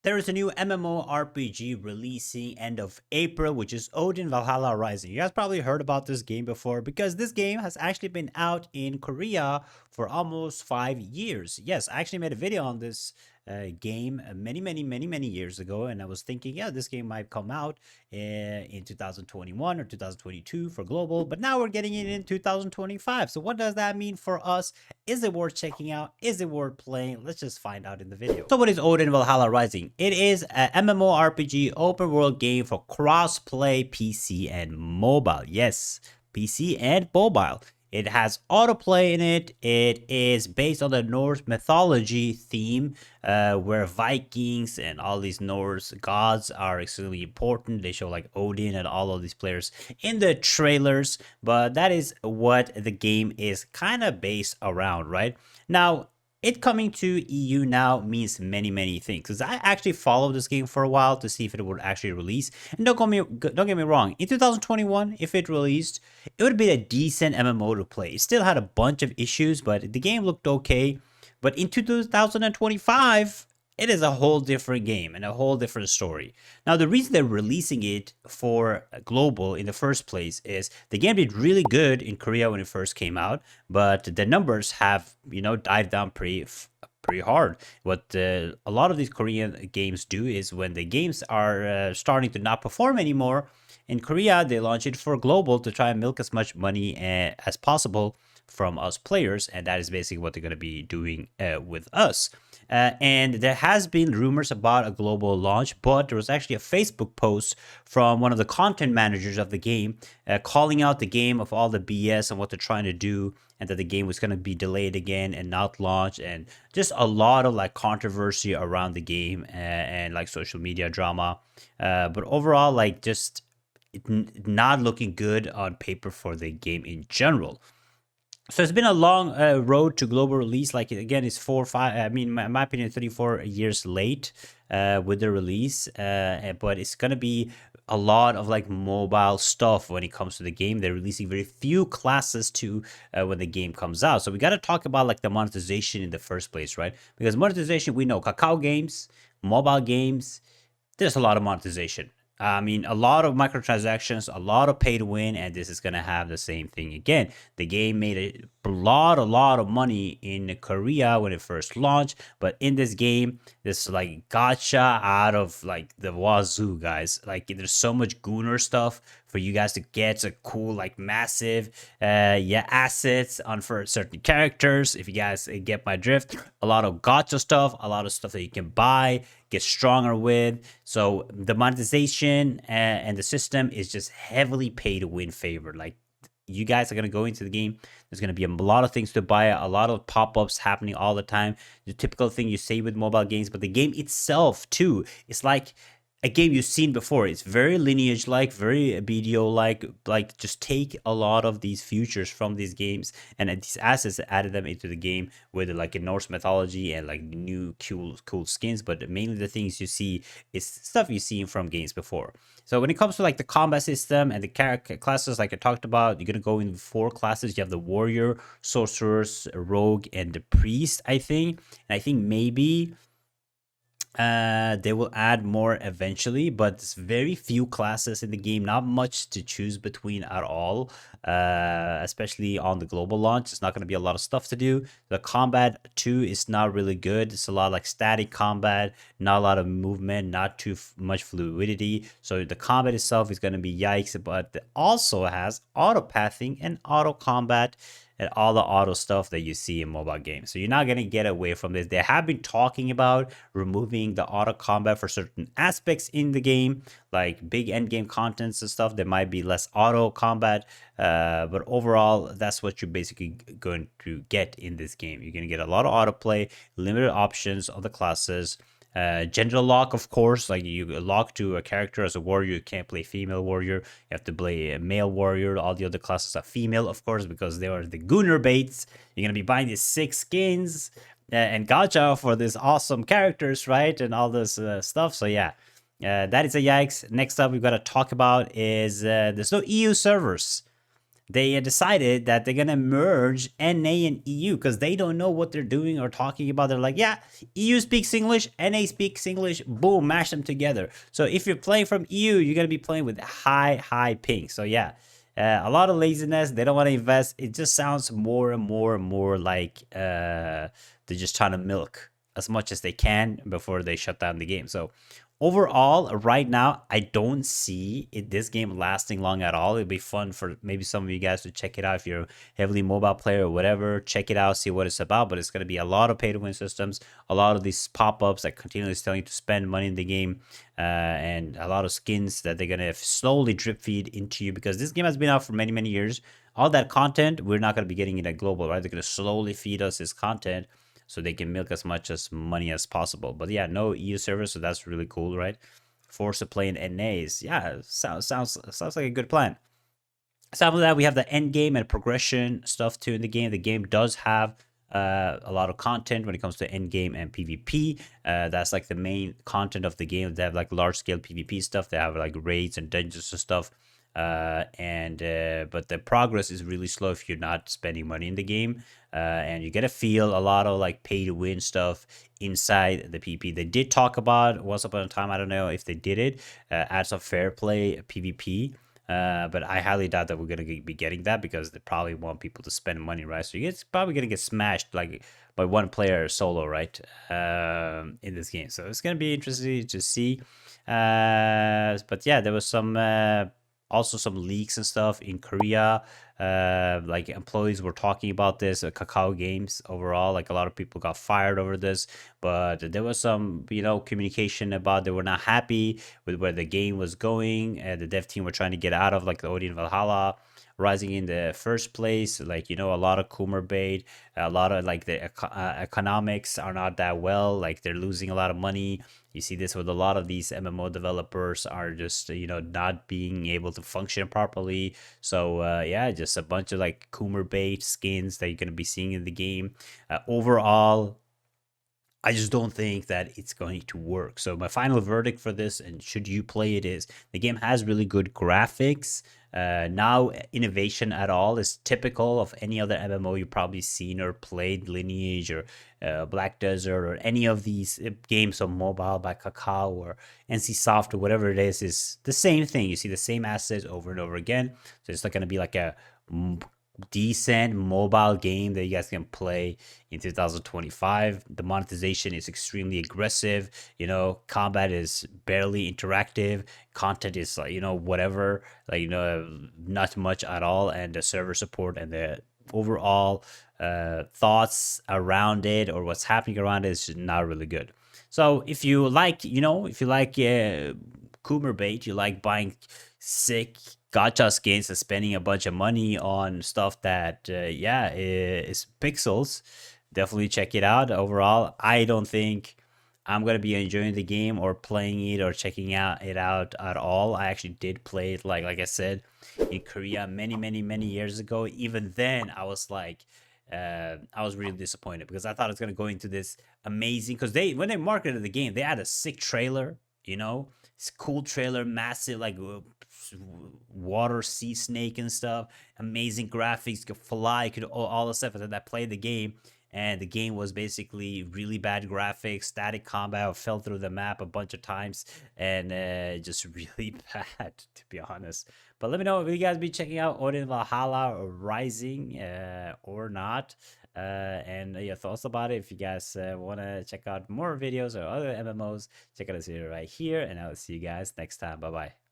There is a new MMORPG releasing end of April, which is Odin Valhalla Rising. You guys probably heard about this game before because this game has actually been out in Korea for almost 5 years. Yes, I actually made a video on this game many years ago, and I was thinking, yeah, this game might come out in 2021 or 2022 for global, but now we're getting it in 2025. So what does that mean for us? Is it worth checking out? Is it worth playing? Let's just find out in the video. So what is Odin Valhalla Rising? It is an MMORPG open world game for cross-play PC and mobile. Yes, PC and mobile. It has autoplay in it. It is based on the Norse mythology theme, where Vikings and all these Norse gods are extremely important. They show like Odin and all of these players in the trailers, but that is what the game is kind of based around, right? Now, it coming to EU now means many things. Because I actually followed this game for a while to see if it would actually release. And don't get me wrong. In 2021, if it released, it would be a decent MMO to play. It still had a bunch of issues, but the game looked okay. But in 2025, it is a whole different game and a whole different story. Now, the reason they're releasing it for global in the first place is the game did really good in Korea when it first came out, but the numbers have, dived down pretty hard. What a lot of these Korean games do is when the games are starting to not perform anymore, in Korea, they launch it for global to try and milk as much money as possible from us players, and that is basically what they're going to be doing with us. And there has been rumors about a global launch, but there was actually a Facebook post from one of the content managers of the game calling out the game of all the BS and what they're trying to do, and that the game was going to be delayed again and not launched, and just a lot of like controversy around the game and like social media drama. But overall, like just not looking good on paper for the game in general. So it's been a long road to global release. Like again, it's 4 or 5. I mean, in my opinion, 34 years late with the release. But it's gonna be a lot of like mobile stuff when it comes to the game. They're releasing very few classes to when the game comes out. So we got to talk about like the monetization in the first place, right? Because monetization, we know, Kakao games, mobile games, there's a lot of monetization. I mean, a lot of microtransactions, a lot of pay to win, and this is gonna have the same thing again. The game made a lot of money in Korea when it first launched, but in this game, this like gacha out of like the wazoo, guys. Like, there's so much gooner stuff for you guys to get a cool, like massive, assets on for certain characters. If you guys get my drift, a lot of gacha stuff, a lot of stuff that you can buy, get stronger with. So the monetization and the system is just heavily pay to win favored. Like, you guys are going to go into the game. There's going to be a lot of things to buy, a lot of pop-ups happening all the time. The typical thing you say with mobile games, but the game itself too, it's like a game you've seen before. It's very lineage like, very BDO like just take a lot of these features from these games and these assets, added them into the game with like a Norse mythology and like new cool skins. But mainly the things you see is stuff you've seen from games before. So when it comes to like the combat system and the character classes, like I talked about, you're gonna go in 4 classes. You have the warrior, sorcerers, rogue, and the priest, I think. And I think maybe they will add more eventually, but it's very few classes in the game, not much to choose between at all. Especially on the global launch, it's not going to be a lot of stuff to do. The combat too is not really good. It's a lot like static combat, not a lot of movement, not too much fluidity. So the combat itself is going to be yikes, but it also has auto pathing and auto combat and all the auto stuff that you see in mobile games. So you're not going to get away from this. They have been talking about removing the auto combat for certain aspects in the game, like big endgame contents and stuff. There might be less auto combat, but overall, that's what you're basically going to get in this game. You're going to get a lot of autoplay, limited options of the classes. Gender lock, of course, like you lock to a character as a warrior. You can't play female warrior. You have to play a male warrior. All the other classes are female, of course, because they are the gooner baits. You're gonna be buying these 6 skins and gacha for these awesome characters, right? And all this stuff. So yeah, that is a yikes. Next up, we've got to talk about is there's no EU servers. they decided that they're gonna merge NA and EU because they don't know what they're doing or talking about. They're like, yeah, EU speaks English, NA speaks English, boom, mash them together. So if you're playing from EU, you're gonna be playing with high ping. So yeah, a lot of laziness. They don't want to invest. It just sounds more and more and more like they're just trying to milk as much as they can before they shut down the game. So overall, right now, I don't see this game lasting long at all. It'd be fun for maybe some of you guys to check it out if you're a heavily mobile player or whatever. Check it out, see what it's about. But it's going to be a lot of pay to win systems, a lot of these pop ups that continually telling you to spend money in the game, and a lot of skins that they're going to slowly drip feed into you because this game has been out for many, many years. All that content, we're not going to be getting it at global, right? They're going to slowly feed us this content so they can milk as much as money as possible. But yeah, no EU server, so that's really cool, right? Force to play in NAs. Yeah, sounds like a good plan. Aside from that, we have the end game and progression stuff too in the game. The game does have a lot of content when it comes to end game and PvP. That's like the main content of the game. They have like large scale PvP stuff. They have like raids and dungeons and stuff. And but the progress is really slow if you're not spending money in the game. And you get to feel a lot of like pay to win stuff inside the PvP. They did talk about once upon a time. I don't know if they did it. Add some fair play PvP. But I highly doubt that we're gonna be getting that because they probably want people to spend money, right? So it's probably gonna get smashed like by one player solo, right? In this game, so it's gonna be interesting to see. But yeah, there was some also some leaks and stuff in Korea. Like employees were talking about this Kakao Games overall. Like a lot of people got fired over this, but there was some communication about they were not happy with where the game was going. The dev team were trying to get out of like the Odin Valhalla Rising in the first place. Like a lot of Coomer bait, a lot of like the economics are not that well. Like they're losing a lot of money. You see this with a lot of these MMO developers are just not being able to function properly. So yeah, just a bunch of like Coomer bait skins that you're gonna be seeing in the game. Overall, I just don't think that it's going to work. So my final verdict for this, and should you play it, is the game has really good graphics. Now innovation at all is typical of any other MMO you probably seen or played, Lineage or Black Desert or any of these games on mobile by Kakao or NC Soft or whatever it is the same thing. You see the same assets over and over again. So it's not going to be like a decent mobile game that you guys can play in 2025. The monetization is extremely aggressive. Combat is barely interactive. Content is like whatever, like not much at all. And the server support and the overall thoughts around it or what's happening around it is not really good. So if you like Coomer bait, you like buying sick gacha skins and spending a bunch of money on stuff that is pixels, definitely check it out. Overall, I don't think I'm gonna be enjoying the game or playing it or checking it out at all. I actually did play it like I said in Korea many years ago. Even then I was like I was really disappointed because I thought it's gonna go into this amazing, because when they marketed the game they had a sick trailer, it's cool trailer, massive like water sea snake and stuff, amazing graphics, could fly, could all the stuff, and then I played the game and the game was basically really bad graphics, static combat. I fell through the map a bunch of times and just really bad, to be honest. But let me know if you guys be checking out Odin Valhalla Rising or not, and your thoughts about it. If you guys want to check out more videos or other MMOs, check out this video right here, and I'll see you guys next time. Bye bye.